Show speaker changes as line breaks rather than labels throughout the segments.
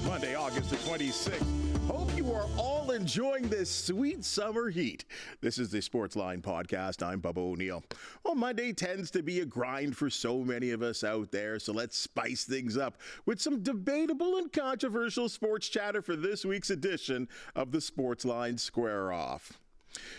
Monday, August the 26th. Hope you are all enjoying this sweet summer heat. This is the Sportsline Podcast. I'm Bubba O'Neil. Well, Monday tends to be a grind for so many of us out there, so let's spice things up with some debatable and controversial sports chatter for this week's edition of the Sportsline Square Off.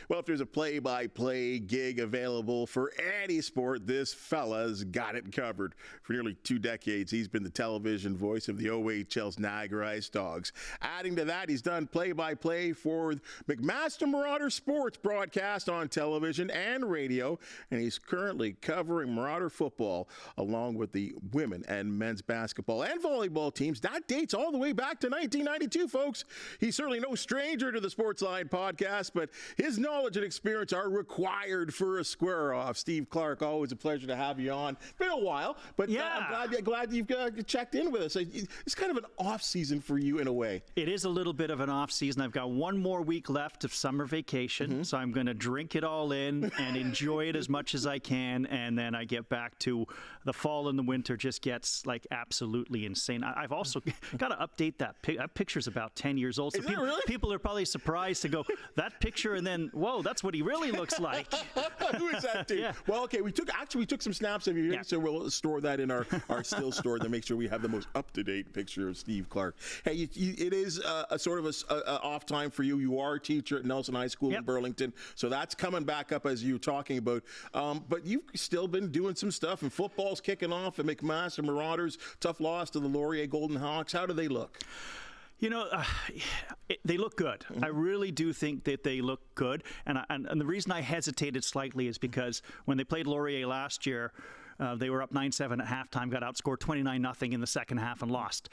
Well, if there's a play-by-play gig available for any sport, this fella's got it covered. For nearly 2 decades, he's been the television voice of the OHL's Niagara Ice Dogs. Adding to that, he's done play-by-play for McMaster Marauders Sports broadcast on television and radio, and he's currently covering Marauder football along with the women and men's basketball and volleyball teams. That dates all the way back to 1992, folks. He's certainly no stranger to the Sportsline Podcast, but his knowledge and experience are required for a square off. Steve Clark, always a pleasure to have you on. It's been a while, but I'm glad you've checked in with us. It's kind of an off season for you in a way.
It is a little bit of an off season. I've got one more week left of summer vacation, so I'm going to drink it all in and enjoy it as much as I can, and then I get back to the fall and the winter just gets like absolutely insane. I've also got to update that picture's about 10 years old, so people are probably surprised to go, that picture, and then, whoa, that's what he really looks like.
Who is that dude? Yeah. Well, okay, we took some snaps of you, so we'll store that in our still store to make sure we have the most up-to-date picture of Steve Clark. Hey, it is a sort of a off time for you. You are a teacher at Nelson High School in Burlington, so that's coming back up as you were talking about. But you've still been doing some stuff, and football's kicking off, and McMaster Marauders, tough loss to the Laurier Golden Hawks. How do they look?
You know, they look good. I really do think that they look good. And the reason I hesitated slightly is because when they played Laurier last year, they were up 9-7 at halftime, got outscored 29-0 in the second half and lost.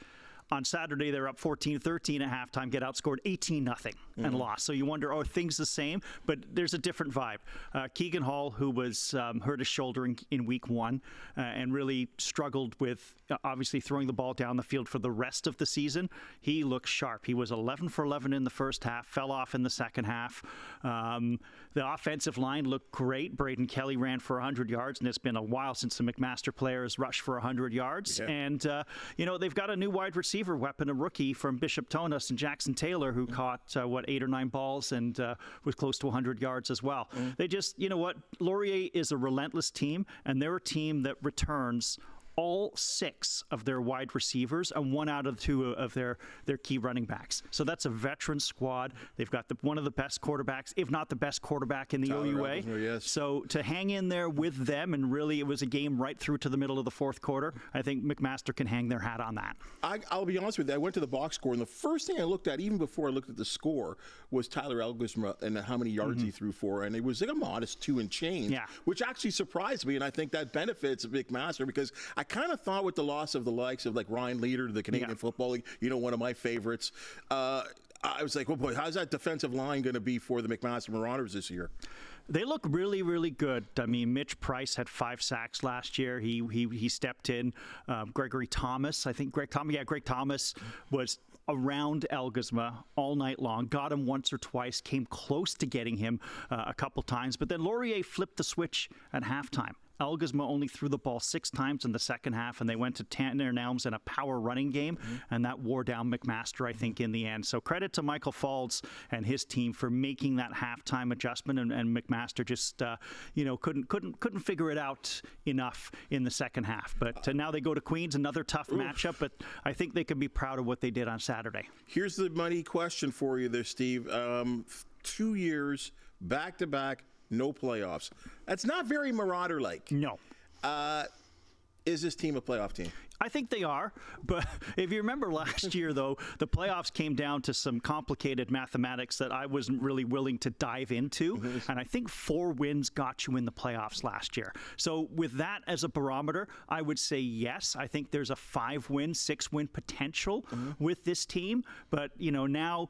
On Saturday, they're up 14-13 at halftime, get outscored 18-0 and lost. So you wonder, are things the same? But there's a different vibe. Keegan Hall, who was hurt his shoulder in week 1 and really struggled with obviously throwing the ball down the field for the rest of the season, he looks sharp. He was 11 for 11 in the first half, fell off in the second half. The offensive line looked great. Braden Kelly ran for 100 yards, and it's been a while since the McMaster players rushed for 100 yards. Yeah. And, they've got a new wide receiver weapon, a rookie from Bishop Tonas, and Jackson Taylor, who caught 8 or 9 balls and was close to 100 yards as well. They just, Laurier is a relentless team, and they're a team that returns all 6 of their wide receivers and 1 out of 2 of their key running backs. So that's a veteran squad. They've got one of the best quarterbacks, if not the best quarterback in the OUA.
Yes.
So to hang in there with them, and really it was a game right through to the middle of the fourth quarter, I think McMaster can hang their hat on that.
I'll be honest with you. I went to the box score, and the first thing I looked at, even before I looked at the score, was Tyler Elgisma and how many yards he threw for, and it was like a modest 2 and change, which actually surprised me, and I think that benefits McMaster, because I kind of thought with the loss of the likes of like Ryan Leader to the Canadian Football League, one of my favorites, I was like, well, boy, how's that defensive line going to be for the McMaster Marauders this year?
They look really, really good. I mean, Mitch Price had 5 sacks last year. He stepped in. Greg Thomas was around Elgisma all night long, got him once or twice, came close to getting him a couple times, but then Laurier flipped the switch at halftime. Elgisma only threw the ball 6 times in the second half, and they went to Tanner Nelms in a power running game, and that wore down McMaster, I think, in the end. So credit to Michael Faulds and his team for making that halftime adjustment, and McMaster just couldn't figure it out enough in the second half. But now they go to Queens, another tough matchup, but I think they can be proud of what they did on Saturday.
Here's the money question for you there, Steve. 2 years back-to-back, no playoffs. That's not very Marauder-like.
No.
Is this team a playoff team?
I think they are, but if you remember last year, though, the playoffs came down to some complicated mathematics that I wasn't really willing to dive into, and I think 4 wins got you in the playoffs last year. So with that as a barometer, I would say yes. I think there's a 5-win, 6-win potential with this team, but now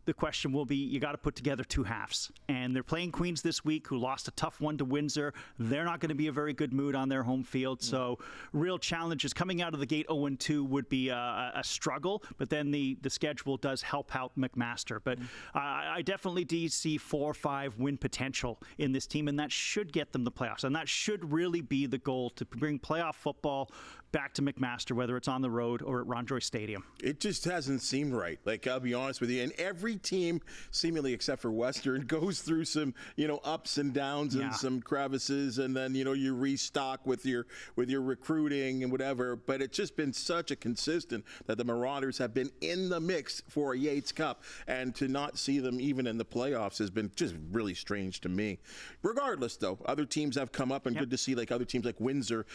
the question will be, you got to put together two halves. And they're playing Queens this week, who lost a tough one to Windsor. They're not going to be a very good mood on their home field. So real challenges. Coming out of the gate 0-2 would be a struggle, but then the schedule does help out McMaster. But I definitely do see 4 or 5 win potential in this team, and that should get them the playoffs. And that should really be the goal, to bring playoff football back to McMaster, whether it's on the road or at Ron Joy Stadium.
It just hasn't seemed right. Like, I'll be honest with you. And every team, seemingly except for Western, goes through some, ups and downs and some crevices, and then, you restock with your recruiting and whatever. But it's just been such a consistent that the Marauders have been in the mix for a Yates Cup, and to not see them even in the playoffs has been just really strange to me. Regardless, though, other teams have come up, and good to see other teams like Windsor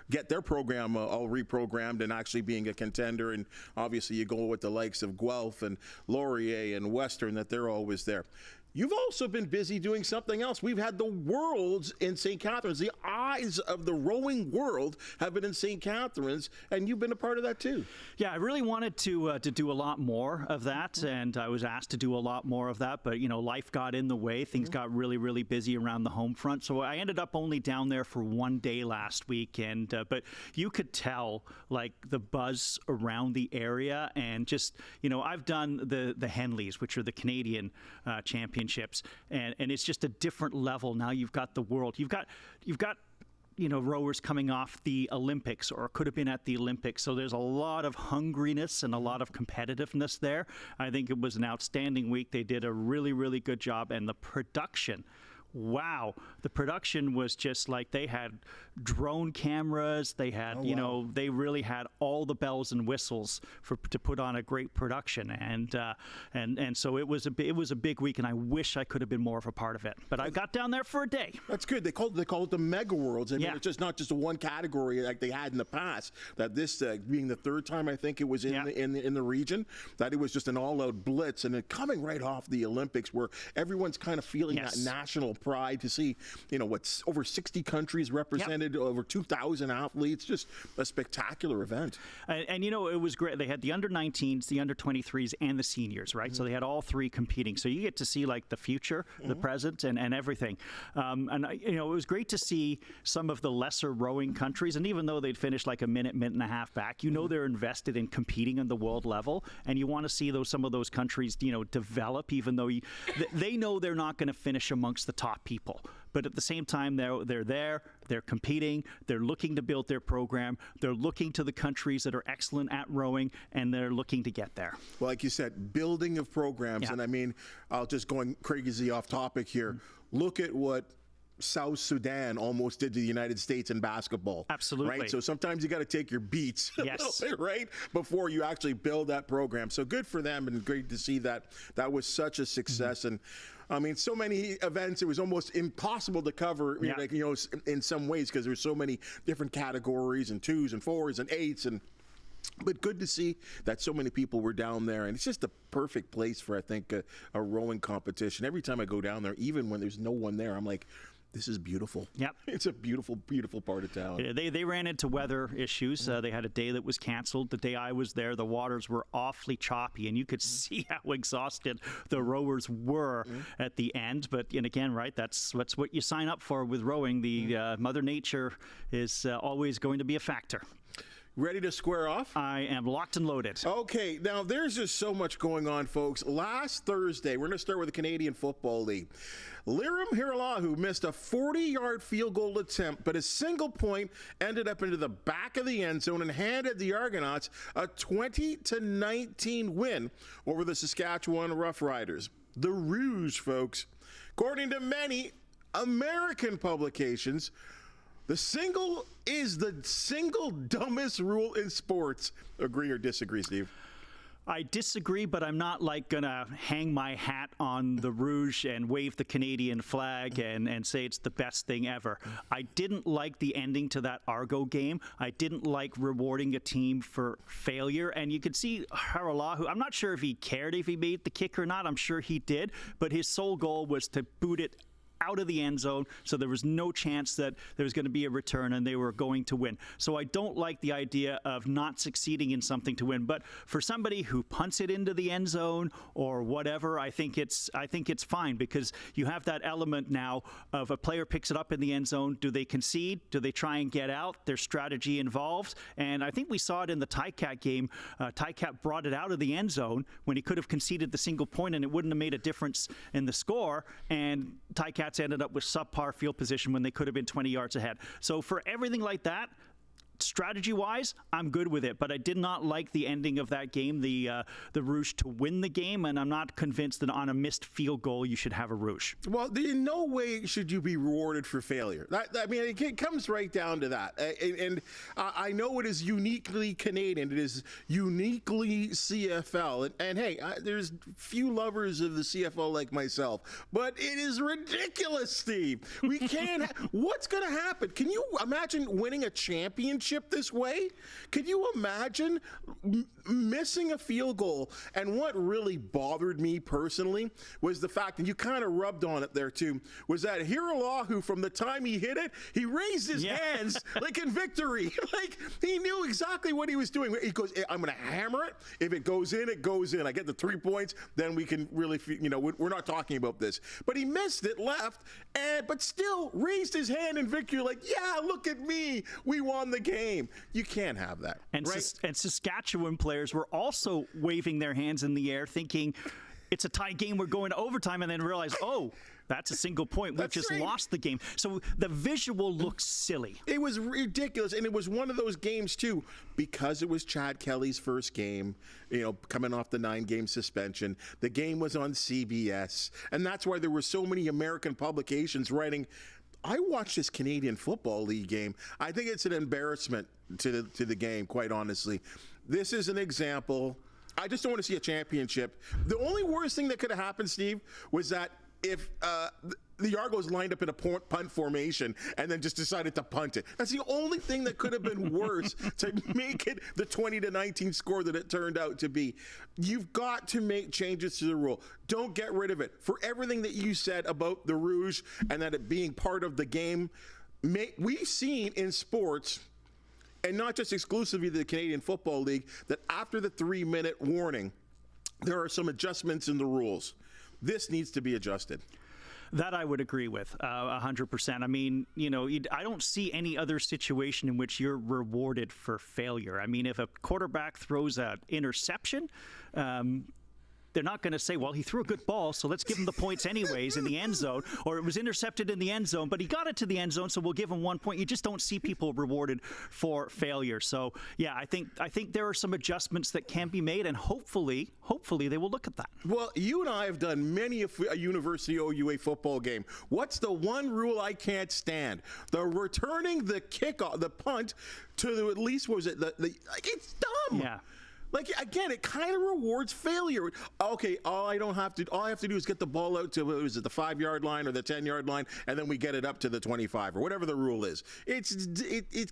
get their program all reprogrammed and actually being a contender. And obviously you go with the likes of Guelph and Laurier and Western, that they're always there. You've also been busy doing something else. We've had the Worlds in St. Catharines. The eyes of the rowing world have been in St. Catharines, and you've been a part of that too.
Yeah, I really wanted to do a lot more of that, and I was asked to do a lot more of that, but life got in the way. Things got really, really busy around the home front, so I ended up only down there for one day last week. And but you could tell the buzz around the area, and just I've done the Henleys, which are the Canadian championships, and it's just a different level. Now you've got the world. You've got rowers coming off the Olympics, or could have been at the Olympics. So there's a lot of hungriness and a lot of competitiveness there. I think it was an outstanding week. They did a really, really good job, and the production. Wow, the production was just they had drone cameras. They had, they really had all the bells and whistles to put on a great production, and so it was a big week, and I wish I could have been more of a part of it. But I got down there for a day.
That's good. They call it the Mega Worlds. I mean, it's just not just a one category like they had in the past. That this being the third time I think it was in the region, that it was just an all-out blitz, and it coming right off the Olympics, where everyone's kind of feeling that national pride to see, what's over 60 countries represented, over 2,000 athletes, just a spectacular event.
And it was great. They had the under-19s, the under-23s, and the seniors, right? So they had all three competing. So you get to see the future, the present, and everything. It was great to see some of the lesser rowing countries, and even though they'd finished a minute and a half back, they're invested in competing on the world level, and you want to see some of those countries, develop, even though they know they're not going to finish amongst the top people. But at the same time, they're there, they're competing, they're looking to build their program, they're looking to the countries that are excellent at rowing, and they're looking to get there.
Well, like you said, building of programs, and I mean, I'll just going crazy off topic here. Look at what South Sudan almost did to the United States in basketball.
Absolutely.
Right? So sometimes you got to take your beats a little bit, right? Before you actually build that program. So good for them, and great to see that was such a success. And I mean, so many events, it was almost impossible to cover, in some ways, because there's so many different categories, and 2s and 4s and 8s, but good to see that so many people were down there, and it's just a perfect place for, I think, a rowing competition. Every time I go down there, even when there's no one there, I'm like, this is beautiful.
Yep.
It's a beautiful, beautiful part of town.
Yeah, they ran into weather issues. They had a day that was canceled. The day I was there, the waters were awfully choppy, and you could see how exhausted the rowers were at the end. But again, right, that's what you sign up for with rowing. The Mother Nature is always going to be a factor.
Ready to square off?
I am locked and loaded.
Okay, now there's just so much going on, folks. Last Thursday, we're going to start with the Canadian Football League. Liram Hiralahu missed a 40-yard field goal attempt, but a single point ended up into the back of the end zone and handed the Argonauts a 20-19 win over the Saskatchewan Roughriders. The Rouge, folks. According to many American publications, the single is the single dumbest rule in sports. Agree or disagree, Steve?
I disagree, but I'm not gonna hang my hat on the Rouge and wave the Canadian flag and say it's the best thing ever. I didn't like the ending to that Argo game. I didn't like rewarding a team for failure. And you could see Haralahu, I'm not sure if he cared if he made the kick or not. I'm sure he did, but his sole goal was to boot it out of the end zone, so there was no chance that there was going to be a return and they were going to win. So I don't like the idea of not succeeding in something to win. But for somebody who punts it into the end zone or whatever, I think it's fine, because you have that element now of a player picks it up in the end zone. Do they concede? Do they try and get out? There's strategy involved. And I think we saw it in the Ticat game. Ticat brought it out of the end zone when he could have conceded the single point and it wouldn't have made a difference in the score. And Ticats ended up with subpar field position when they could have been 20 yards ahead. So for everything like that, strategy-wise, I'm good with it, but I did not like the ending of that game, the Rouge to win the game, and I'm not convinced that on a missed field goal you should have a Rouge.
Well, in no way should you be rewarded for failure. I mean, it comes right down to that. And I know it is uniquely Canadian. It is uniquely CFL. And hey, there's few lovers of the CFL like myself, but it is ridiculous, Steve. We can't. What's going to happen? Can you imagine winning a championship this way? Could you imagine missing a field goal? And what really bothered me personally was the fact, and you kind of rubbed on it there too, was that Hiralahu, from the time he hit it, he raised his hands like in victory. Like he knew exactly what he was doing. He goes, I'm going to hammer it. If it goes in, it goes in. I get the 3 points, then we can really, we're not talking about this. But he missed it left, but still raised his hand in victory like, yeah, look at me. We won the game. You can't have that.
And,
right?
and Saskatchewan players were also waving their hands in the air thinking it's a tie game, we're going to overtime, and then realize, oh, that's a single point. We've just lost the game. So the visual looks silly.
It was ridiculous, and it was one of those games, too, because it was Chad Kelly's first game, coming off the 9-game suspension. The game was on CBS, and that's why there were so many American publications writing, I watched this Canadian Football League game. I think it's an embarrassment to the game, quite honestly. This is an example. I just don't want to see a championship. The only worst thing that could have happened, Steve, was that if the Argos lined up in a punt formation and then just decided to punt it. That's the only thing that could have been worse to make it the 20-19 score that it turned out to be. You've got to make changes to the rule. Don't get rid of it. For everything that you said about the Rouge and that it being part of the game, we've seen in sports, and not just exclusively the Canadian Football League, that after the 3-minute warning, there are some adjustments in the rules. This needs to be adjusted.
That I would agree with 100%. I mean, I don't see any other situation in which you're rewarded for failure. I mean, if a quarterback throws an interception, they're not going to say, well, he threw a good ball, so let's give him the points anyways in the end zone, or it was intercepted in the end zone, but he got it to the end zone, so we'll give him 1 point. You just don't see people rewarded for failure. So, yeah, I think there are some adjustments that can be made, and hopefully they will look at that.
Well, you and I have done many a University OUA football game. What's the one rule I can't stand? The returning the kickoff, the punt to at least, what was it? It's dumb.
Yeah.
Like, again, it kind of rewards failure. Okay, all I have to do is get the ball out to, was it the 5-yard line or the 10-yard line, and then we get it up to the 25 or whatever the rule is. It's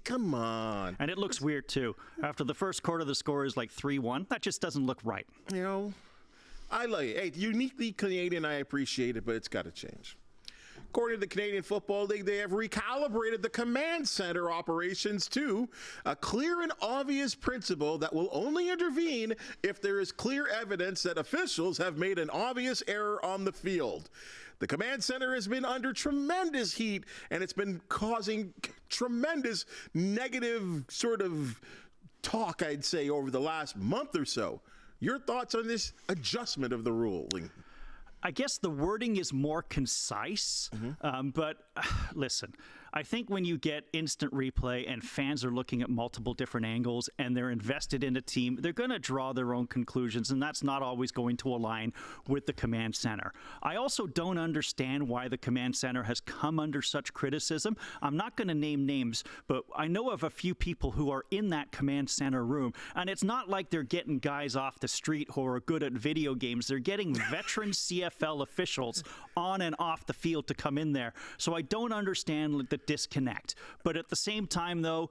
come on.
And it looks weird, too. After the first quarter, the score is like 3-1. That just doesn't look right.
I like it. Hey, uniquely Canadian, I appreciate it, but it's got to change. According to the Canadian Football League, they have recalibrated the command center operations to a clear and obvious principle that will only intervene if there is clear evidence that officials have made an obvious error on the field. The command center has been under tremendous heat, and it's been causing tremendous negative sort of talk, I'd say, over the last month or so. Your thoughts on this adjustment of the ruling?
I guess the wording is more concise, but listen, I think when you get instant replay and fans are looking at multiple different angles and they're invested in a team, they're going to draw their own conclusions, and that's not always going to align with the command center. I also don't understand why the command center has come under such criticism. I'm not going to name names, but I know of a few people who are in that command center room, and it's not like they're getting guys off the street who are good at video games. They're getting veteran CFL officials on and off the field to come in there. So I don't understand the disconnect. But at the same time, though,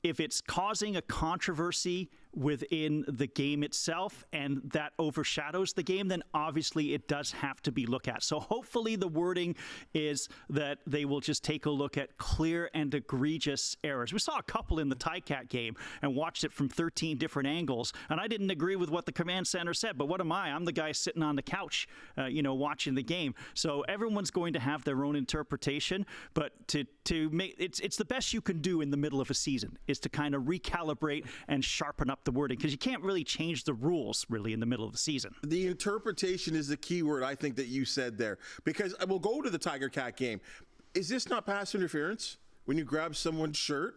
if it's causing a controversy within the game itself and that overshadows the game, then obviously it does have to be looked at. So hopefully the wording is that they will just take a look at clear and egregious errors. We saw a couple in the Ticat game and watched it from 13 different angles, and I didn't agree with what the command center said, but what am I? I'm the guy sitting on the couch, watching the game. So everyone's going to have their own interpretation, but to make it's the best you can do in the middle of a season is to kind of recalibrate and sharpen up the wording, because you can't really change the rules really in the middle of the season.
The interpretation is the key word, I think, that you said there, because we'll go to the Tiger Cat game. Is this not pass interference when you grab someone's shirt?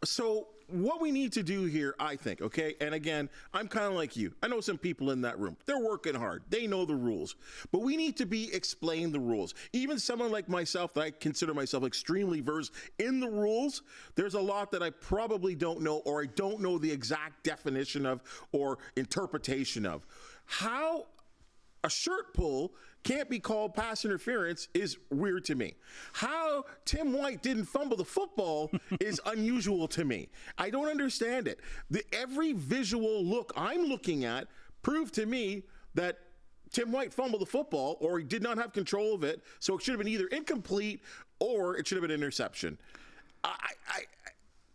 So what we need to do here, I think, okay, and again, I'm kind of like you. I know some people in that room. They're working hard. They know the rules. But we need to be explained the rules. Even someone like myself, that I consider myself extremely versed in the rules, there's a lot that I probably don't know, or I don't know the exact definition of or interpretation of. How a shirt pull can't be called pass interference is weird to me. How Tim White didn't fumble the football is unusual to me. I don't understand it. Every visual look I'm looking at proved to me that Tim White fumbled the football, or he did not have control of it, so it should have been either incomplete or it should have been an interception.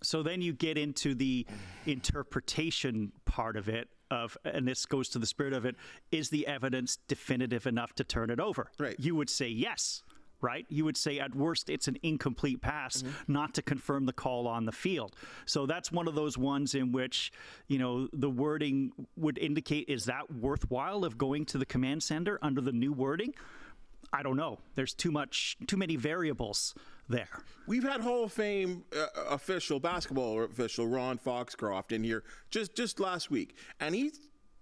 So then you get into the interpretation part of it. And this goes to the spirit of it, is the evidence definitive enough to turn it over?
Right.
You would say yes, right? You would say at worst it's an incomplete pass, not to confirm the call on the field. So that's one of those ones in which, the wording would indicate, is that worthwhile of going to the command center under the new wording? I don't know. There's too many variables there.
We've had Hall of Fame basketball official Ron Foxcroft in here just last week, and he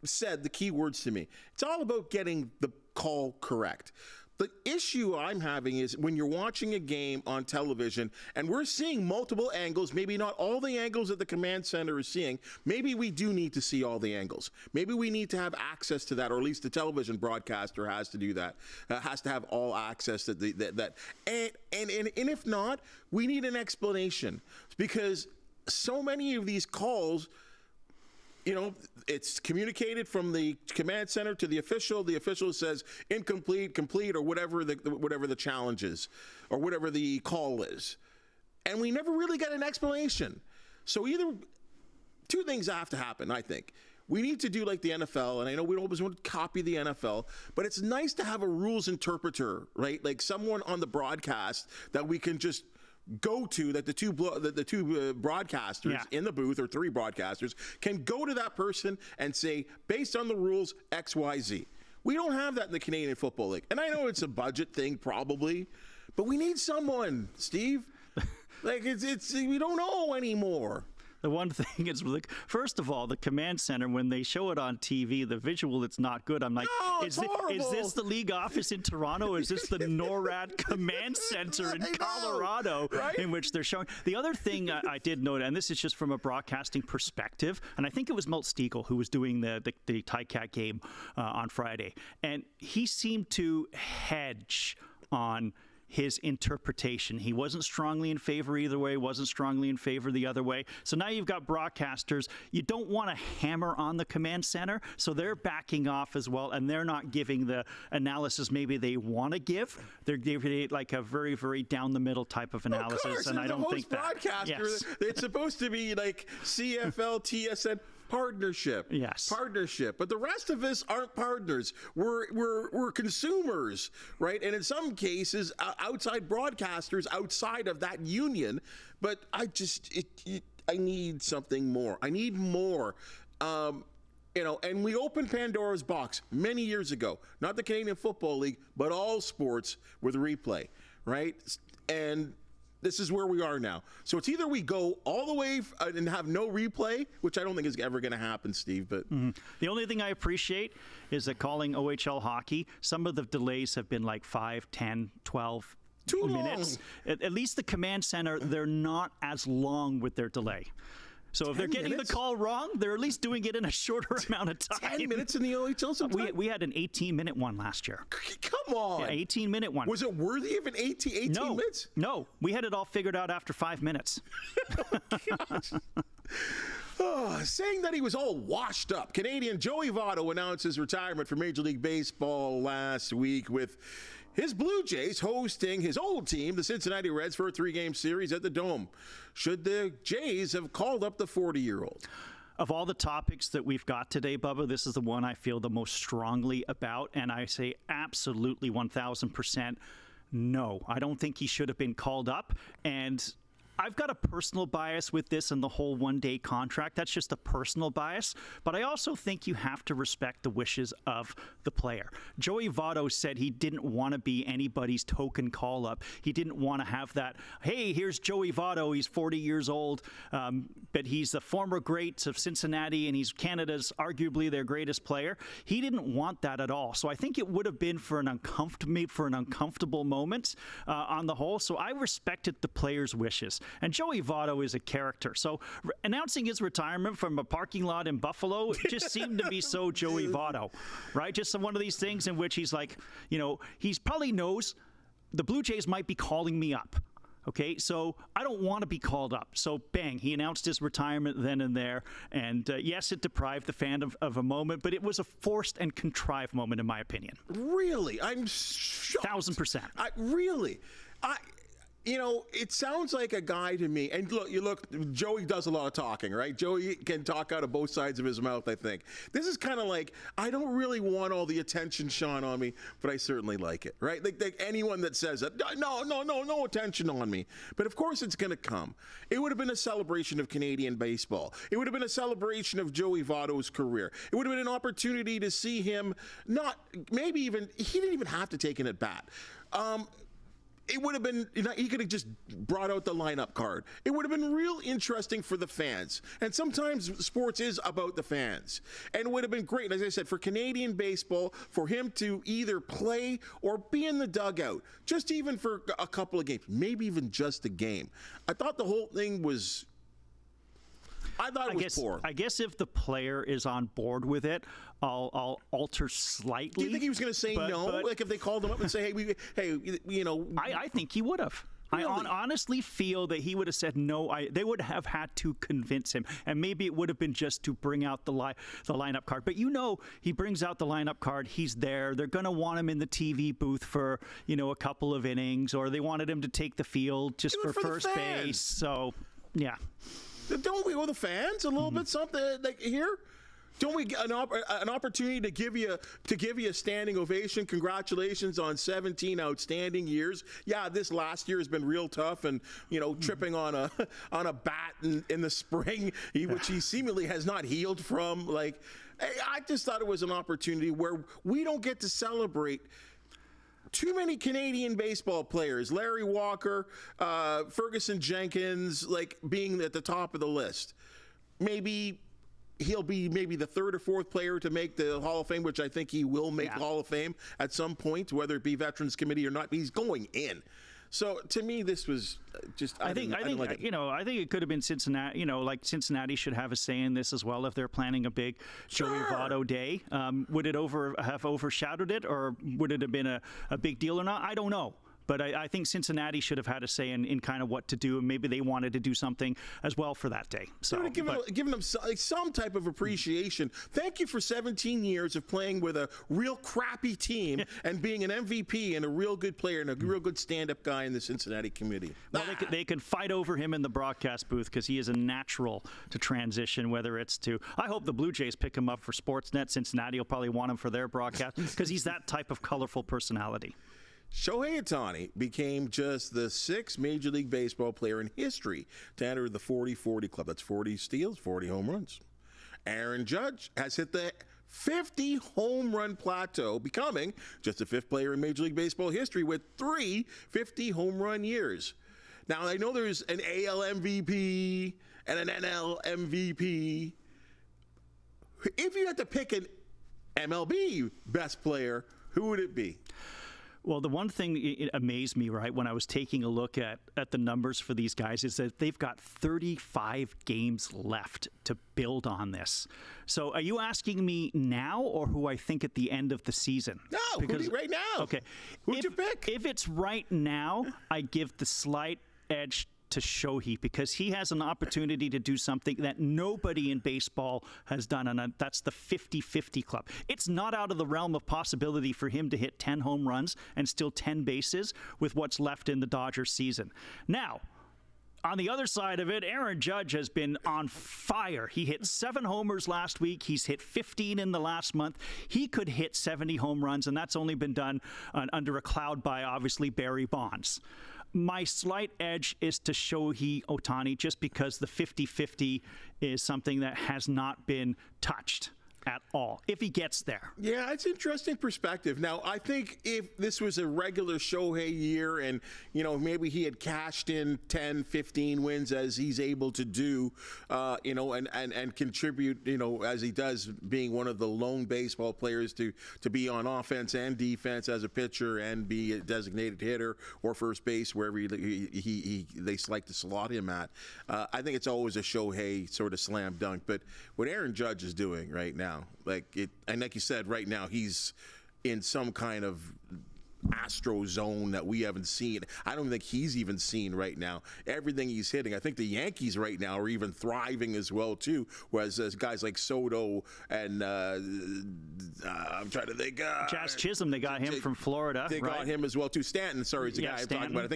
said the key words to me. It's all about getting the call correct. The issue I'm having is when you're watching a game on television and we're seeing multiple angles, maybe not all the angles that the command center is seeing, maybe we do need to see all the angles. Maybe we need to have access to that, or at least the television broadcaster has to do that, has to have all access to that. And if not, we need an explanation, because so many of these calls, it's communicated from the command center to the official. The official says incomplete, complete, or whatever the challenge is, or whatever the call is. And we never really get an explanation. So either two things have to happen, I think. We need to do like the NFL, and I know we don't always want to copy the NFL, but it's nice to have a rules interpreter, right? Like someone on the broadcast that we can just go to, that the two broadcasters in the booth, or three broadcasters, can go to that person and say, based on the rules, X, Y, Z. We don't have that in the Canadian Football League. And I know it's a budget thing, probably, but we need someone, Steve. We don't know anymore.
The one thing is, first of all, the command center, when they show it on TV, the visual, it's not good. I'm like, is this the league office in Toronto? Is this the NORAD command center in Colorado, right? In which they're showing? The other thing I did note, and this is just from a broadcasting perspective, and I think it was Milt Stiegel who was doing the Ticat game on Friday, and he seemed to hedge on his interpretation. He wasn't strongly in favor either way, wasn't strongly in favor the other way. So now you've got broadcasters. You don't want to hammer on the command center, so they're backing off as well, and they're not giving the analysis maybe they want to give. They're giving it like a very, very down the middle type of analysis,
of course,
and I don't think that.
Broadcaster, it's supposed to be like CFL, TSN. Partnership.
Yes.
Partnership. But the rest of us aren't partners. We're consumers, right? And in some cases, outside broadcasters outside of that union. But I need something more. I need more. And we opened Pandora's box many years ago. Not the Canadian Football League, but all sports with replay, right? And this is where we are now. So it's either we go all the way and have no replay, which I don't think is ever going to happen, Steve. But
the only thing I appreciate is that calling OHL hockey, some of the delays have been like 5, 10, 12 minutes. At least the command center, they're not as long with their delay. So if they're getting the call wrong, they're at least doing it in a shorter amount of time.
10 minutes in the OHL sometimes?
We had an 18-minute one last year.
Come on.
Yeah, 18-minute one.
Was it worthy of an 18 minutes?
No. We had it all figured out after 5 minutes.
Oh, gosh. Saying that he was all washed up, Canadian Joey Votto announced his retirement from Major League Baseball last week, with his Blue Jays hosting his old team, the Cincinnati Reds, for a 3-game series at the Dome. Should the Jays have called up the 40-year-old?
Of all the topics that we've got today, Bubba, this is the one I feel the most strongly about, and I say absolutely 1,000% no. I don't think he should have been called up, and I've got a personal bias with this and the whole one-day contract. That's just a personal bias. But I also think you have to respect the wishes of the player. Joey Votto said he didn't want to be anybody's token call-up. He didn't want to have that, hey, here's Joey Votto. He's 40 years old, but he's the former greats of Cincinnati, and he's Canada's arguably their greatest player. He didn't want that at all. So I think it would have been for an uncomfortable moment on the whole. So I respected the player's wishes. And Joey Votto is a character. So announcing his retirement from a parking lot in Buffalo, it just seemed to be so Joey Votto, right? Just one of these things in which he's like, he probably knows the Blue Jays might be calling me up. Okay, so I don't want to be called up. So bang, he announced his retirement then and there. And yes, it deprived the fan of a moment, but it was a forced and contrived moment, in my opinion.
Really? I'm shocked.
1,000%.
Really? It sounds like a guy to me. And look, Joey does a lot of talking, right? Joey can talk out of both sides of his mouth, I think. This is kind of like, I don't really want all the attention shone on me, but I certainly like it, right? Like anyone that says that, no attention on me. But of course it's going to come. It would have been a celebration of Canadian baseball. It would have been a celebration of Joey Votto's career. It would have been an opportunity to see him he didn't even have to take an at bat. It would have been, he could have just brought out the lineup card. It would have been real interesting for the fans. And sometimes sports is about the fans. And it would have been great, as I said, for Canadian baseball, for him to either play or be in the dugout, just even for a couple of games, maybe even just a game. I thought the whole thing was... poor.
I guess if the player is on board with it, I'll alter slightly.
Do you think he was going to say no? Like if they called him up and say,
I think he would have. Really? I honestly feel that he would have said no. They would have had to convince him, and maybe it would have been just to bring out the lineup card. But he brings out the lineup card. He's there. They're going to want him in the TV booth for a couple of innings, or they wanted him to take the field just for first base. So, yeah.
Don't we owe the fans a little bit something like here? Don't we get an opportunity to give you a standing ovation? Congratulations on 17 outstanding years. Yeah, this last year has been real tough, and tripping on a bat in the spring, which he seemingly has not healed from. Like, I just thought it was an opportunity where we don't get to celebrate too many Canadian baseball players, Larry Walker, Ferguson Jenkins, like being at the top of the list. Maybe he'll be the third or fourth player to make the Hall of Fame, which I think he will make the Hall of Fame at some point, whether it be Veterans Committee or not. He's going in. So to me, this was just. I think
it could have been Cincinnati. Cincinnati should have a say in this as well if they're planning a big Joey Votto day. Would it have overshadowed it, or would it have been a big deal or not? I don't know. But I think Cincinnati should have had a say in kind of what to do, and maybe they wanted to do something as well for that day. So
giving them some type of appreciation. Thank you for 17 years of playing with a real crappy team and being an MVP and a real good player and a real good stand-up guy in the Cincinnati community.
Well, they could fight over him in the broadcast booth because he is a natural to transition, whether it's to... I hope the Blue Jays pick him up for Sportsnet. Cincinnati will probably want him for their broadcast because he's that type of colorful personality.
Shohei Ohtani became just the 6th Major League Baseball player in history to enter the 40-40 club. That's 40 steals, 40 home runs. Aaron Judge has hit the 50 home run plateau, becoming just the 5th player in Major League Baseball history with 3 50 home run years. Now, I know there's an AL MVP and an NL MVP. If you had to pick an MLB best player, who would it be?
Well, the one thing it amazed me, right, when I was taking a look at the numbers for these guys is that they've got 35 games left to build on this. So are you asking me now or who I think at the end of the season?
No, because right now.
Okay.
Who'd you pick?
If it's right now, I give the slight edge to Shohei because he has an opportunity to do something that nobody in baseball has done, and that's the 50-50 club. It's not out of the realm of possibility for him to hit 10 home runs and still 10 bases with what's left in the Dodgers season. Now, on the other side of it, Aaron Judge has been on fire. He hit 7 homers last week. He's hit 15 in the last month. He could hit 70 home runs, and that's only been done under a cloud by, obviously, Barry Bonds. My slight edge is to Shohei Ohtani just because the 50-50 is something that has not been touched at all, if he gets there.
Yeah, it's an interesting perspective. Now, I think if this was a regular Shohei year and, maybe he had cashed in 10, 15 wins as he's able to do, and contribute, as he does, being one of the lone baseball players to be on offense and defense as a pitcher and be a designated hitter or first base, wherever they like to slot him at. I think it's always a Shohei sort of slam dunk. But what Aaron Judge is doing right now, and like you said, right now he's in some kind of astro zone that we haven't seen. I don't think he's even seen right now. Everything he's hitting, I think the Yankees right now are even thriving as well too. Whereas guys like Soto and I'm trying to think.
Jazz Chisholm, they got him from Florida.
They got him as well too. Stanton, sorry, is the guy I'm talking about. I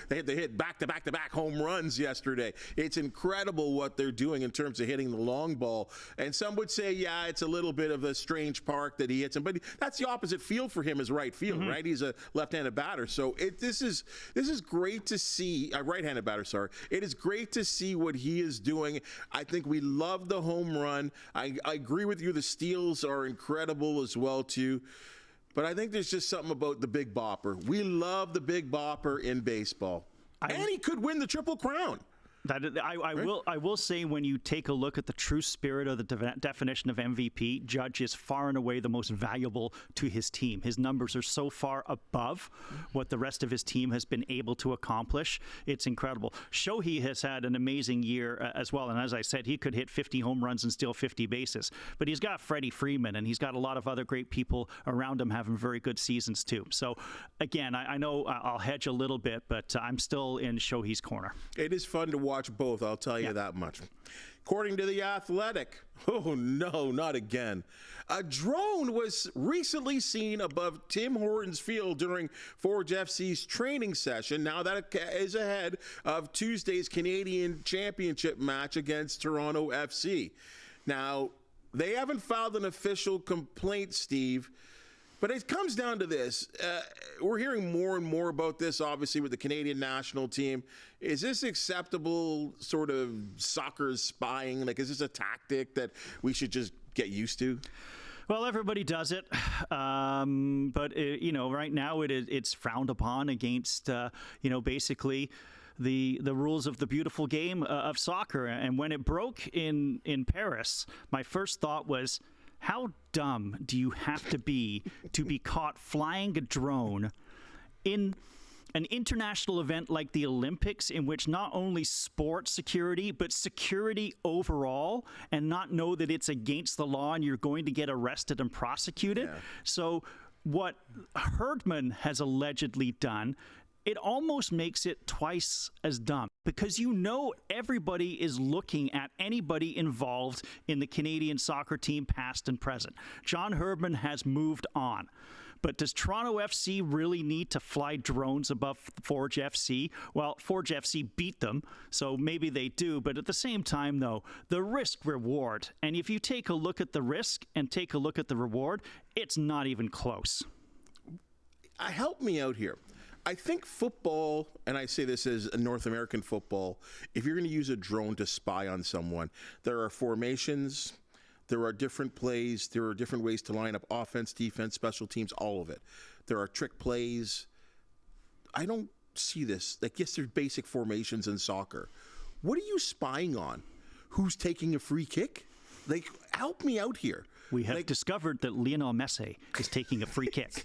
think they hit back-to-back home runs yesterday. It's incredible what they're doing in terms of hitting the long ball. And some would say, yeah, it's a little bit of a strange park that he hits him, but that's the opposite field for him is right field, right? He's a left-handed batter. So this is great to see. Right-handed batter, sorry. It is great to see what he is doing. I think we love the home run. I agree with you. The steals are incredible as well too. But I think there's just something about the Big Bopper. We love the Big Bopper in baseball. And he could win the Triple Crown.
I will say, when you take a look at the true spirit of the definition of MVP, Judge is far and away the most valuable to his team. His numbers are so far above what the rest of his team has been able to accomplish. It's incredible. Shohei has had an amazing year as well, and as I said, he could hit 50 home runs and steal 50 bases. But he's got Freddie Freeman, and he's got a lot of other great people around him having very good seasons too. So again, I know I'll hedge a little bit, but I'm still in Shohei's corner.
It is fun to watch both, I'll tell you that much. According to The Athletic, oh no, not again. A drone was recently seen above Tim Hortons Field during Forge FC's training session. Now that is ahead of Tuesday's Canadian Championship match against Toronto FC. Now, they haven't filed an official complaint, Steve, but it comes down to this. We're hearing more and more about this, obviously, with the Canadian national team. Is this acceptable sort of soccer spying? Like, is this a tactic that we should just get used to?
Well, everybody does it, but right now it's frowned upon against, basically the rules of the beautiful game of soccer. And when it broke in Paris, my first thought was, how dumb do you have to be caught flying a drone in an international event like the Olympics, in which not only sport security, but security overall, and not know that it's against the law and you're going to get arrested and prosecuted? Yeah. So what Herdman has allegedly done, it almost makes it twice as dumb, because everybody is looking at anybody involved in the Canadian soccer team, past and present. John Herdman has moved on. But does Toronto FC really need to fly drones above Forge FC? Well, Forge FC beat them, so maybe they do. But at the same time, though, the risk-reward, and if you take a look at the risk and take a look at the reward, it's not even close.
Help me out here. I think football, and I say this as a North American football, if you're going to use a drone to spy on someone, there are formations, there are different plays, there are different ways to line up offense, defense, special teams, all of it. There are trick plays. I don't see this. Like, yes, there's basic formations in soccer. What are you spying on? Who's taking a free kick? Like, help me out here.
We have discovered that Lionel Messi is taking a free kick.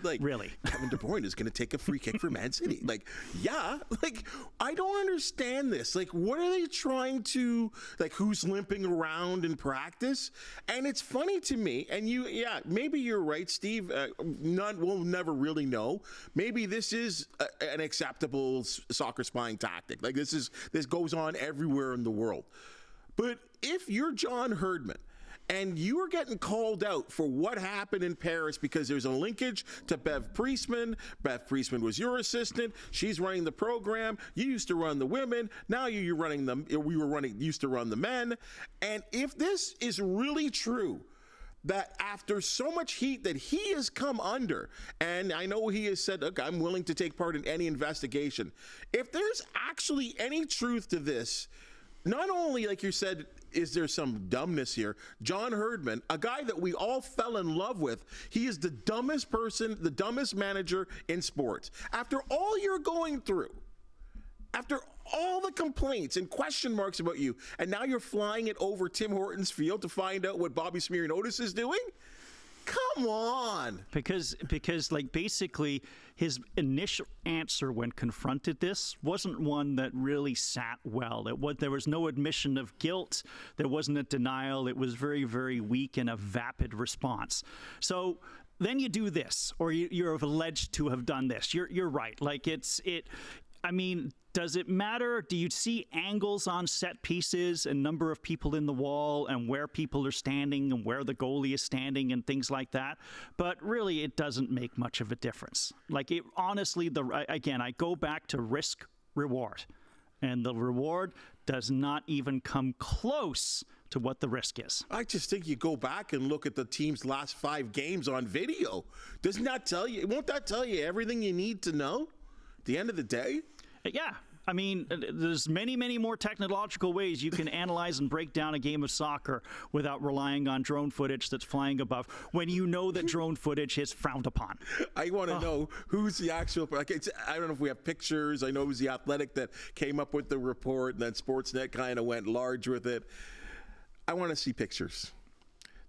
Like,
really?
Kevin De Bruyne is going to take a free kick for Man City. Like, yeah. Like, I don't understand this. Like, what are they trying to, like, who's limping around in practice? And it's funny to me, and maybe you're right, Steve. We'll never really know. Maybe this is an acceptable soccer spying tactic. Like, this goes on everywhere in the world. But if you're John Herdman, and you are getting called out for what happened in Paris because there's a linkage to Bev Priestman. Bev Priestman was your assistant. She's running the program. You used to run the women. Now you're running them. Used to run the men. And if this is really true, that after so much heat that he has come under, and I know he has said, look, I'm willing to take part in any investigation. If there's actually any truth to this, not only, like you said, is there some dumbness here? John Herdman, a guy that we all fell in love with, he is the dumbest person, the dumbest manager in sports. After all you're going through, after all the complaints and question marks about you, and now you're flying it over Tim Hortons field to find out what Bobby Smirnotis is doing? Come on.
Because like basically his initial answer when confronted this wasn't one that really sat well. There was no admission of guilt. There wasn't a denial. It was very, very weak and a vapid response. So then you do this, or you're alleged to have done this. You're right. Like I mean, does it matter? Do you see angles on set pieces and number of people in the wall and where people are standing and where the goalie is standing and things like that? But really, it doesn't make much of a difference. Like, honestly, again, I go back to risk reward, and the reward does not even come close to what the risk is.
I just think you go back and look at the team's last 5 games on video. Doesn't that tell you? Won't that tell you everything you need to know at the end of the day?
Yeah. I mean, there's many, many more technological ways you can analyze and break down a game of soccer without relying on drone footage that's flying above, when you know that drone footage is frowned upon.
I want to know who's the actual, like, I don't know if we have pictures. I know it was The Athletic that came up with the report, and then Sportsnet kind of went large with it. I want to see pictures.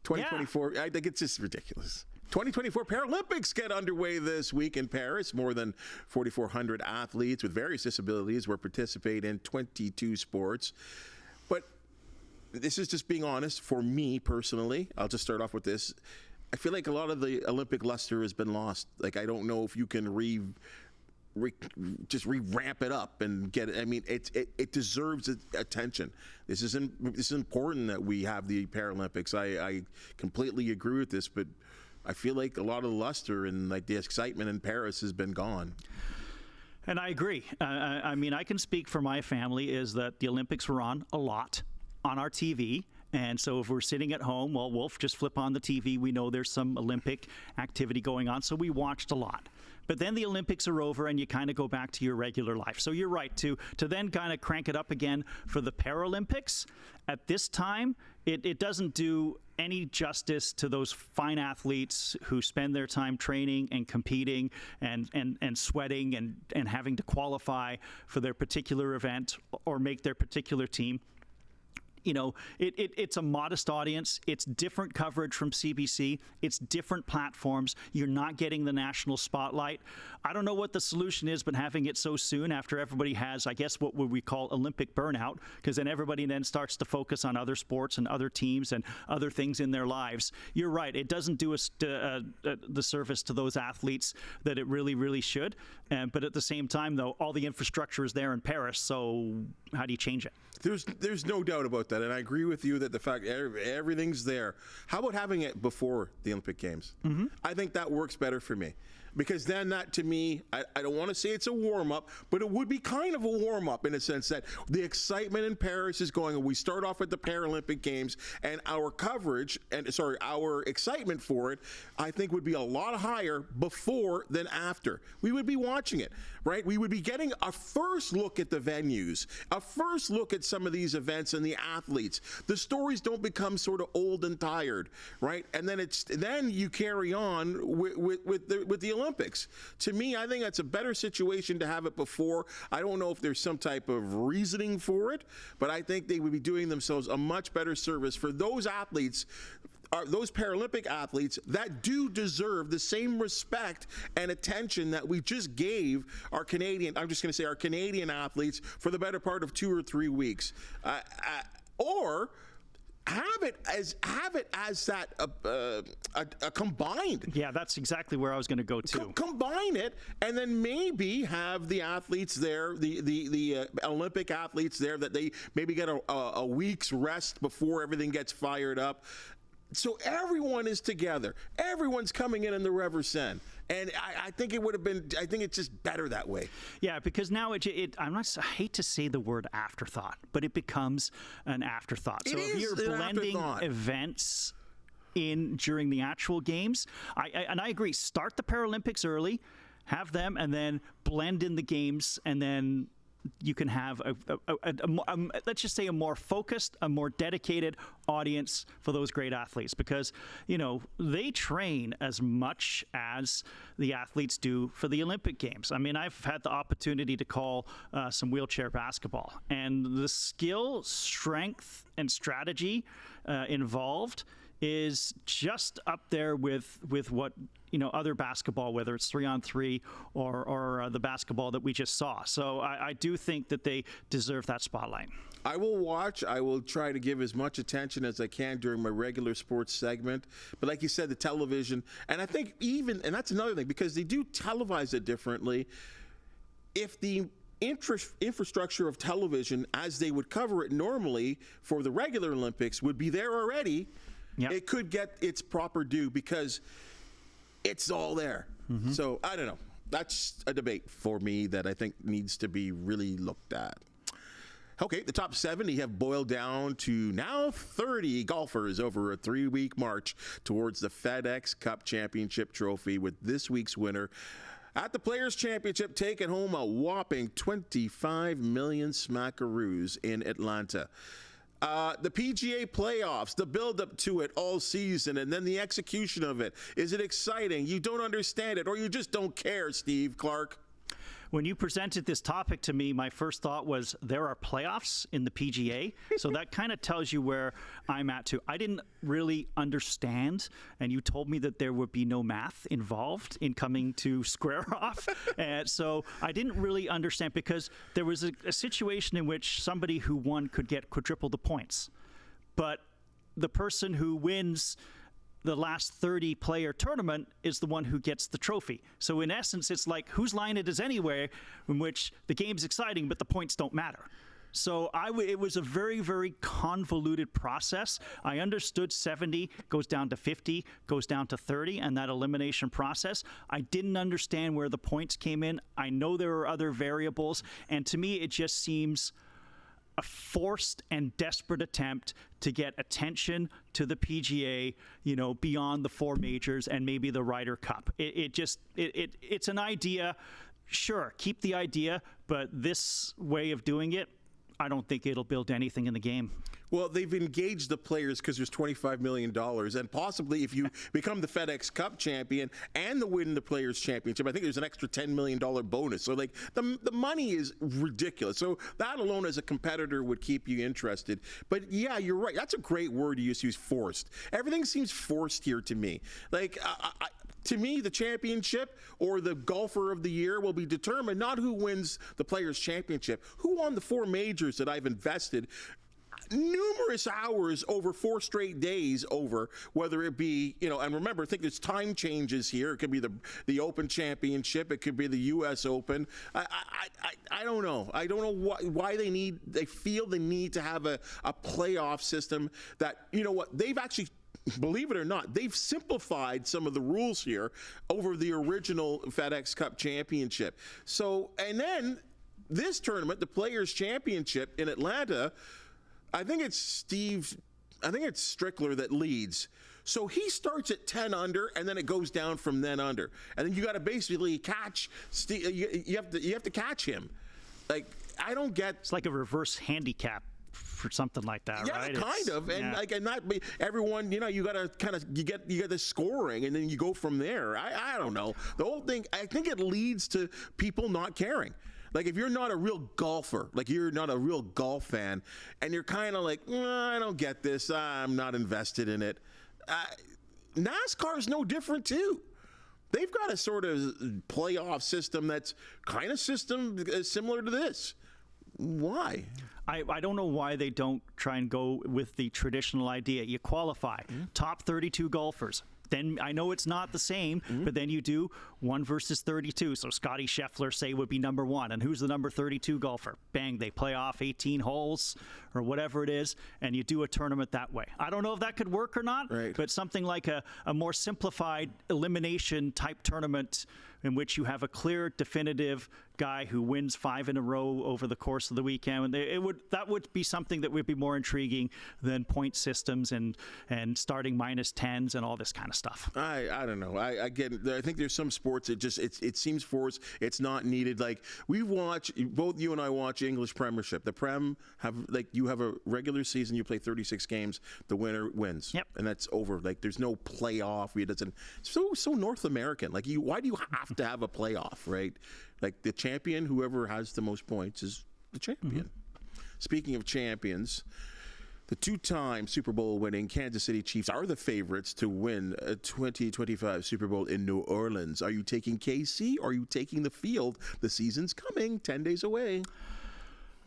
2024, I think it's just ridiculous. 2024 Paralympics get underway this week in Paris. More than 4,400 athletes with various disabilities will participate in 22 sports. But this is just being honest. For me personally, I'll just start off with this. I feel like a lot of the Olympic luster has been lost. Like, I don't know if you can just re-ramp it up and get it. I mean, it deserves attention. This is important that we have the Paralympics. I completely agree with this, but I feel like a lot of the luster and like the excitement in Paris has been gone.
And I agree. I mean, I can speak for my family is that the Olympics were on a lot on our TV. And so if we're sitting at home, well, we'll just flip on the TV. We know there's some Olympic activity going on. So we watched a lot. But then the Olympics are over and you kind of go back to your regular life. So you're right, to then kind of crank it up again for the Paralympics. At this time, it doesn't do any justice to those fine athletes who spend their time training and competing and sweating and having to qualify for their particular event or make their particular team. You know, it's a modest audience. It's different coverage from CBC. It's different platforms. You're not getting the national spotlight. I don't know what the solution is, but having it so soon after everybody has, I guess, what would we call Olympic burnout, because then everybody then starts to focus on other sports and other teams and other things in their lives. You're right. It doesn't do the service to those athletes that it really, really should. But at the same time, though, all the infrastructure is there in Paris. So how do you change it?
There's no doubt about that, and I agree with you that the fact everything's there. How about having it before the Olympic Games? Mm-hmm. I think that works better for me. Because then that, to me, I don't want to say it's a warm-up, but it would be kind of a warm-up in a sense that the excitement in Paris is going, and we start off with the Paralympic Games, and our our excitement for it, I think would be a lot higher before than after. We would be watching it, right? We would be getting a first look at the venues, a first look at some of these events and the athletes. The stories don't become sort of old and tired, right? And then you carry on with the Olympics. To me, I think that's a better situation to have it before. I don't know if there's some type of reasoning for it, but I think they would be doing themselves a much better service for those athletes, those Paralympic athletes that do deserve the same respect and attention that we just gave our Canadian, I'm just going to say our Canadian athletes for the better part of 2 or 3 weeks. Or have it as that a combined.
Yeah, that's exactly where I was going to go too.
Combine it, and then maybe have the athletes there, the Olympic athletes there, that they maybe get a week's rest before everything gets fired up. So everyone is together. Everyone's coming in the Rever Sen. And I think it would have been, I think it's just better that way.
Yeah, because now I hate to say the word afterthought, but it becomes an afterthought. So if you're blending events in during the actual games, I agree, start the Paralympics early, have them, and then blend in the games, and then you can have let's just say a more focused, a more dedicated audience for those great athletes, because they train as much as the athletes do for the Olympic Games. I mean, I've had the opportunity to call some wheelchair basketball, and the skill, strength, and strategy involved is just up there with what other basketball, whether it's 3-on-3 or the basketball that we just saw. So I do think that they deserve that spotlight.
I will watch. I will try to give as much attention as I can during my regular sports segment. But like you said, the television, and I think and that's another thing, because they do televise it differently. If the infrastructure of television, as they would cover it normally for the regular Olympics, would be there already, yep, it could get its proper due, because it's all there. Mm-hmm. So I don't know. That's a debate for me that I think needs to be really looked at. Okay, the top 70 have boiled down to now 30 golfers over a 3-week march towards the FedEx Cup Championship trophy, with this week's winner at the Players' Championship taking home a whopping 25 million smackaroos in Atlanta. The PGA Playoffs, the build-up to it all season, and then the execution of it. Is it exciting? You don't understand it, or you just don't care, Steve Clark?
When you presented this topic to me, my first thought was there are playoffs in the PGA. So that kind of tells you where I'm at too. I didn't really understand, and you told me that there would be no math involved in coming to Square Off. And so I didn't really understand, because there was a situation in which somebody who won could get quadruple the points. But the person who wins the last 30-player tournament is the one who gets the trophy. So in essence, it's like whose line it is anyway, in which the game's exciting, but the points don't matter. So it was a very, very convoluted process. I understood 70 goes down to 50, goes down to 30, and that elimination process. I didn't understand where the points came in. I know there are other variables, and to me, it just seems a forced and desperate attempt to get attention to the PGA, beyond the 4 majors and maybe the Ryder Cup. It's an idea. Sure, keep the idea, but this way of doing it, I don't think it'll build anything in the game.
Well, they've engaged the players because there's $25 million, and possibly if you become the FedEx Cup champion and win the Players' Championship, I think there's an extra $10 million bonus. So, the money is ridiculous. So that alone as a competitor would keep you interested. But yeah, you're right. That's a great word you use, forced. Everything seems forced here to me. To me, the championship or the golfer of the year will be determined not who wins the Players' Championship, who won the 4 majors that I've invested numerous hours over 4 straight days over, whether it be, and remember, I think there's time changes here. It could be the Open Championship. It could be the U.S. Open. I don't know. I don't know why they feel the need to have a playoff system that, they've actually, believe it or not, they've simplified some of the rules here over the original FedEx Cup Championship. So, and then this tournament, the Players' Championship in Atlanta, I think it's Strickler that leads. So he starts at 10 under, and then it goes down from then under. And then you got to basically catch Steve. You have to catch him. I don't get.
It's like a reverse handicap for something like that,
yeah,
right?
Kind of, and and not be everyone. You got to kind of you get the scoring, and then you go from there. I don't know. The whole thing. I think it leads to people not caring. Like if you're not a real golfer, like you're not a real golf fan, and you're kind of like, I don't get this. I'm not invested in it. NASCAR is no different too. They've got a sort of playoff system that's kind of similar to this. Why?
I don't know why they don't try and go with the traditional idea. You qualify, top 32 golfers. Then I know it's not the same, but then you do 1 versus 32. So Scotty Scheffler, say, would be number 1. And who's the number 32 golfer? Bang, they play off 18 holes or whatever it is, and you do a tournament that way. I don't know if that could work or not, but something like a more simplified elimination type tournament in which you have a clear, definitive guy who wins 5 in a row over the course of the weekend. That would be something that would be more intriguing than point systems and starting minus 10s and all this kind of stuff.
I don't know. I get it. I think there's some sports it seems for us it's not needed. Like we watch, both you and I watch English Premiership. The Prem you have a regular season, you play 36 games, the winner wins.
Yep.
And that's over. Like there's no playoff. It doesn't so North American. Like why do you have to have a playoff, right? Like the champion, whoever has the most points is the champion. Speaking of champions, the 2-time Super Bowl winning Kansas City Chiefs are the favorites to win a 2025 Super Bowl in New Orleans. Are you taking KC or are you taking the field? The season's coming, 10 days away.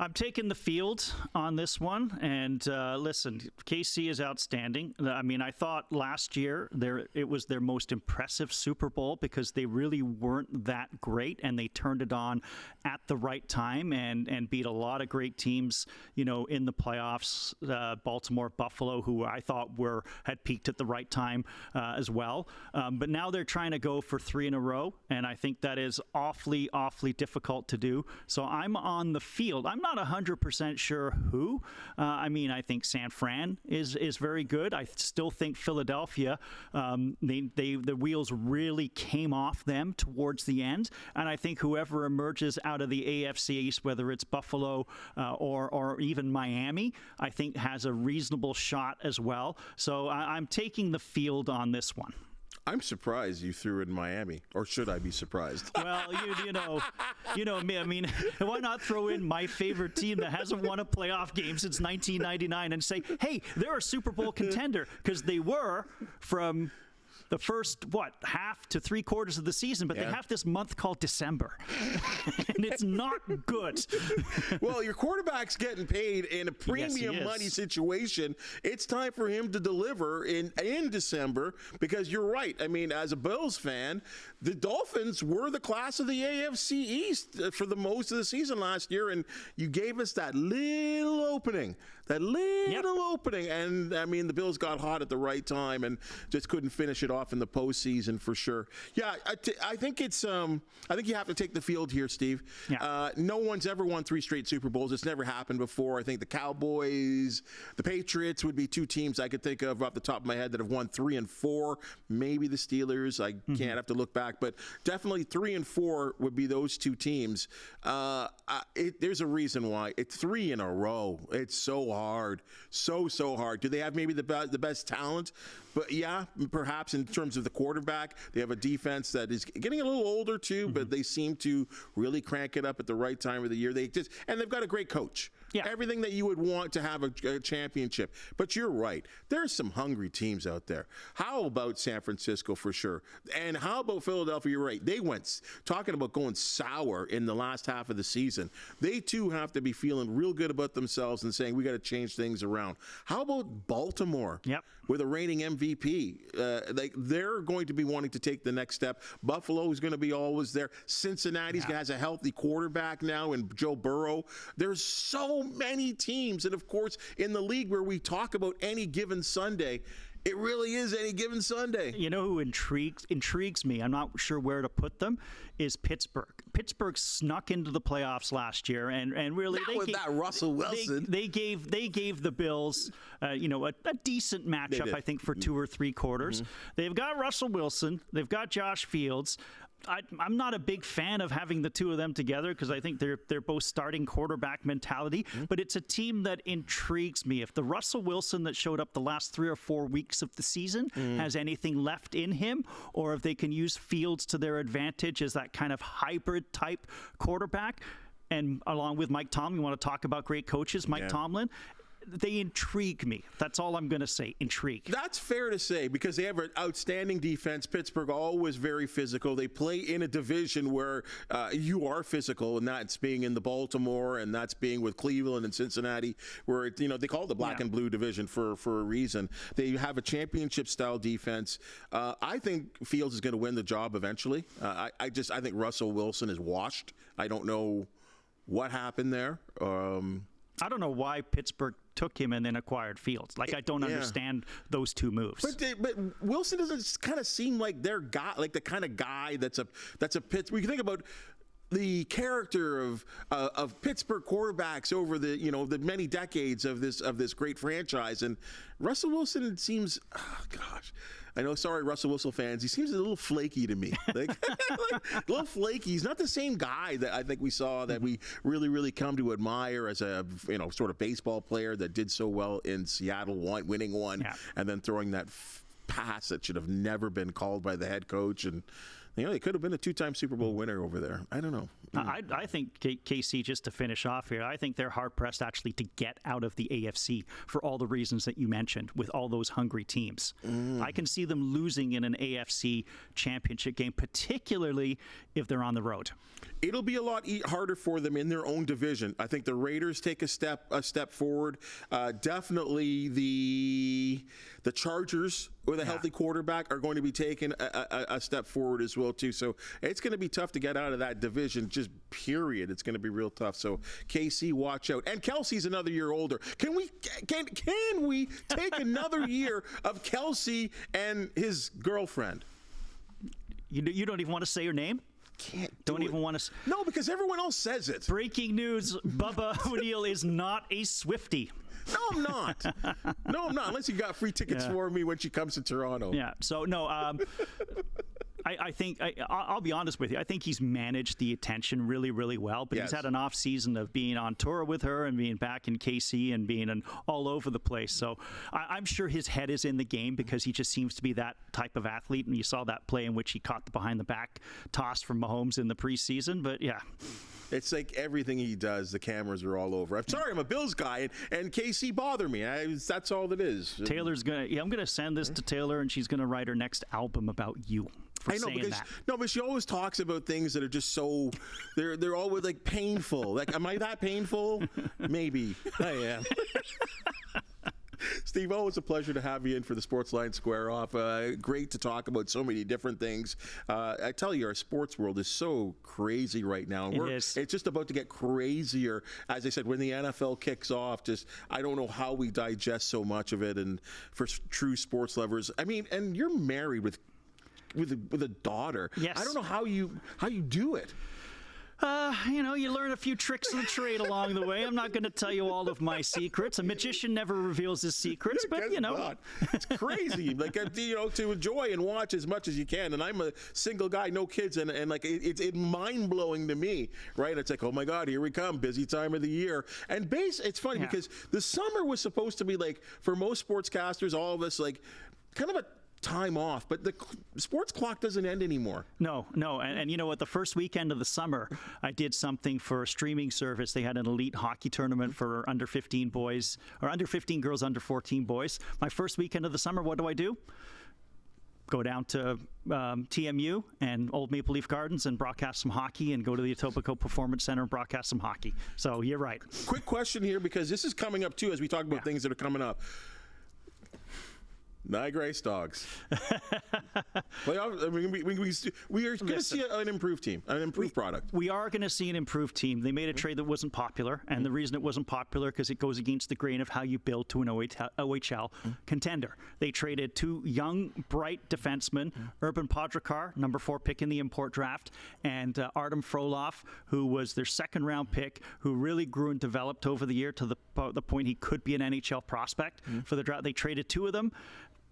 I'm taking the field on this one, and listen, KC is outstanding. I mean, I thought last year it was their most impressive Super Bowl because they really weren't that great, and they turned it on at the right time and beat a lot of great teams, in the playoffs. Baltimore, Buffalo, who I thought had peaked at the right time as well. But now they're trying to go for 3 in a row, and I think that is awfully, awfully difficult to do. So I'm on the field. I'm not 100% sure who. I think San Fran is very good. I still think Philadelphia, the wheels really came off them towards the end. And I think whoever emerges out of the AFC East, whether it's Buffalo or even Miami, I think has a reasonable shot as well. So I'm taking the field on this one.
I'm surprised you threw in Miami, or should I be surprised?
Well, you know me. I mean, why not throw in my favorite team that hasn't won a playoff game since 1999 and say, hey, they're a Super Bowl contender, because they were from the first, half to 3/4 of the season, but they have this month called December, and it's not good.
Well, your quarterback's getting paid in a premium money situation. It's time for him to deliver in December, because you're right. I mean, as a Bills fan, the Dolphins were the class of the AFC East for the most of the season last year, and you gave us that little opening. And I mean, the Bills got hot at the right time and just couldn't finish it off in the postseason for sure. Yeah, I think it's. I think you have to take the field here, Steve. Yeah. No one's ever won 3 straight Super Bowls. It's never happened before. I think the Cowboys, the Patriots would be 2 teams I could think of off the top of my head that have won 3 and 4. Maybe the Steelers. I can't have to look back, but definitely 3 and 4 would be those 2 teams. There's a reason why it's 3 in a row. It's so hard, so hard. Do they have maybe the best talent? But yeah, perhaps in terms of the quarterback, they have a defense that is getting a little older too, but they seem to really crank it up at the right time of the year. And they've got a great coach. Yeah. Everything that you would want to have a championship. But you're right. There's some hungry teams out there. How about San Francisco for sure? And how about Philadelphia? You're right. They went, talking about going sour in the last half of the season. They too have to be feeling real good about themselves and saying, we got to change things around. How about Baltimore? Yep. With a reigning MVP? They're going to be wanting to take the next step. Buffalo is going to be always there. Cincinnati has a healthy quarterback now in Joe Burrow. There's so many teams. And of course, in the league where we talk about any given Sunday, it really is any given Sunday.
You know who intrigues me, I'm not sure where to put them, is Pittsburgh. Pittsburgh snuck into the playoffs last year, and really
that Russell Wilson.
They gave the Bills a decent matchup, I think, for 2 or 3 quarters. They've got Russell Wilson, they've got Josh Fields. I'm not a big fan of having the two of them together because I think they're both starting quarterback mentality, but it's a team that intrigues me. If the Russell Wilson that showed up the last 3 or 4 weeks of the season has anything left in him, or if they can use Fields to their advantage as that kind of hybrid type quarterback, and along with Mike Tomlin, you want to talk about great coaches, Mike Tomlin, they intrigue me. That's all I'm going to say. Intrigue.
That's fair to say because they have an outstanding defense. Pittsburgh always very physical. They play in a division where you are physical, and that's being in the Baltimore, and that's being with Cleveland and Cincinnati, where they call it the black and blue division for a reason. They have a championship style defense. I think Fields is going to win the job eventually. I think Russell Wilson is washed. I don't know what happened there.
I don't know why Pittsburgh took him and then acquired Fields. I don't understand those two moves.
But Wilson doesn't kind of seem like their guy, like the kind of guy that's a Pittsburgh. You think about the character of Pittsburgh quarterbacks over the many decades of this great franchise, and Russell Wilson seems, I know, sorry, Russell Wilson fans, he seems a little flaky to me. A little flaky. He's not the same guy that I think we saw that we really, really come to admire as a sort of baseball player that did so well in Seattle, winning one, and then throwing that pass that should have never been called by the head coach. And they could have been a 2-time Super Bowl winner over there. I don't know.
I think KC, just to finish off here, I think they're hard-pressed actually to get out of the AFC for all the reasons that you mentioned with all those hungry teams. I can see them losing in an AFC championship game, particularly if they're on the road.
It'll be a lot harder for them in their own division. I think the Raiders take a step forward. Definitely the Chargers with a healthy quarterback are going to be taking a step forward as well too. So it's going to be tough to get out of that division. Just period. It's going to be real tough. So KC, watch out. And Kelsey's another year older. Can we take another year of Kelsey and his girlfriend?
You don't even want to say her name? Don't even want to.
No, because everyone else says it.
Breaking news: Bubba O'Neil is not a Swiftie.
No, I'm not. No, I'm not. Unless you got free tickets for me when she comes to Toronto.
Yeah. So no. I think I'll be honest with you. I think he's managed the attention really, really well. But he's had an off season of being on tour with her and being back in KC and being all over the place. So I'm sure his head is in the game because he just seems to be that type of athlete. And you saw that play in which he caught the behind the back toss from Mahomes in the preseason. But yeah.
It's like everything he does, the cameras are all over. I'm sorry, I'm a Bills guy, and KC bother me. That's all it is.
Taylor's I'm gonna send this to Taylor, and she's gonna write her next album about you. I know,
but she always talks about things that are just so they're always like painful. Like, am I that painful? Maybe I am. Steve, always a pleasure to have you in for the Sportsline Square Off. Great to talk about so many different things. I tell you, our sports world is so crazy right now. It's just about to get crazier. As I said, when the NFL kicks off, I don't know how we digest so much of it. And for true sports lovers, I mean, and you're married with a daughter.
Yes.
I don't know how you do it.
You learn a few tricks of the trade along the way. I'm not going to tell you all of my secrets. A magician never reveals his secrets, but
it's crazy. To enjoy and watch as much as you can. And I'm a single guy, no kids, and it's mind blowing to me, right? It's like, oh my God, here we come, busy time of the year. And it's funny because the summer was supposed to be like, for most sportscasters, all of us, like kind of a time off, but the sports clock doesn't end anymore.
No. And you know what? The first weekend of the summer, I did something for a streaming service. They had an elite hockey tournament for under 15 boys, or under 15 girls, under 14 boys. My first weekend of the summer, what do? Go down to TMU and Old Maple Leaf Gardens and broadcast some hockey, and go to the Etobicoke Performance Center and broadcast some hockey. So you're right.
Quick question here, because this is coming up too as we talk about things that are coming up. Niagara Ice Dogs. Playoff. I mean, we are going to see an improved team, an improved product.
We are going to see an improved team. They made a trade that wasn't popular, and the reason it wasn't popular because it goes against the grain of how you build to an OHL contender. They traded 2 young, bright defensemen, Urban Podrakar, number 4 pick in the import draft, and Artem Frolov, who was their second-round pick, who really grew and developed over the year to the point he could be an NHL prospect for the draft. They traded 2 of them.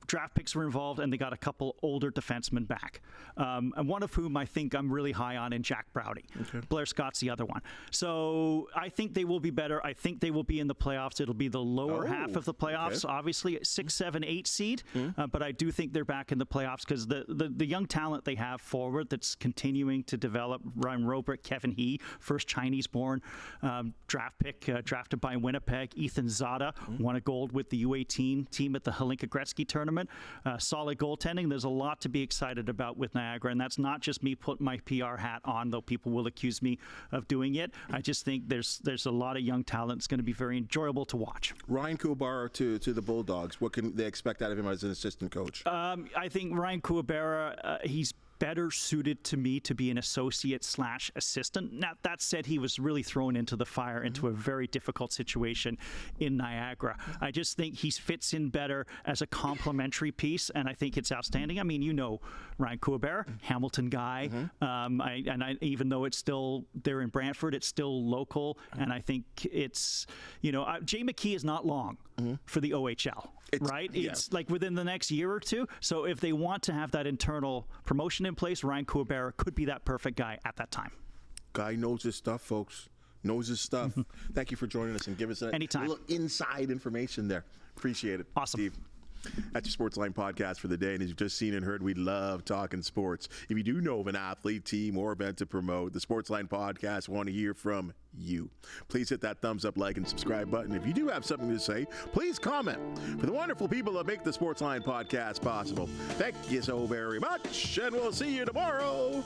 draft picks were involved, and they got a couple older defensemen back, and one of whom I think I'm really high on in Jack Browdy. Okay. Blair Scott's the other one. So I think they will be better. I think they will be in the playoffs. It'll be the lower half of the playoffs, obviously 6, 7, 8 seed, but I do think they're back in the playoffs because the young talent they have forward that's continuing to develop, Ryan Robert, Kevin He, first Chinese-born draft pick, drafted by Winnipeg. Ethan Zada won a gold with the U18 team at the Hlinka Gretzky tournament. Solid goaltending. There's a lot to be excited about with Niagara, and that's not just me putting my PR hat on, though people will accuse me of doing it. I just think there's a lot of young talent. It's going to be very enjoyable to watch.
Ryan Kuwabara to the Bulldogs. What can they expect out of him as an assistant coach?
I think Ryan Kuwabara, he's better suited to me to be an associate/assistant. Now, that said, he was really thrown into the fire into a very difficult situation in Niagara. I just think he fits in better as a complementary piece, and I think it's outstanding. I mean, you know Ryan Kuwabara, Hamilton guy, even though it's still they're in Brantford, it's still local, and I think it's, Jay McKee is not long for the OHL. It's like within the next year or two. So if they want to have that internal promotion in place, Ryan Kuwabara could be that perfect guy at that time.
Guy knows his stuff, folks. Knows his stuff. Thank you for joining us and give us a little inside information there. Appreciate it.
Awesome.
Steve. That's your Sportsline podcast for the day. And as you've just seen and heard, we love talking sports. If you do know of an athlete, team, or event to promote, the Sportsline podcast want to hear from you. Please hit that thumbs up, like, and subscribe button. If you do have something to say, please comment. For the wonderful people that make the Sportsline podcast possible, thank you so very much, and we'll see you tomorrow.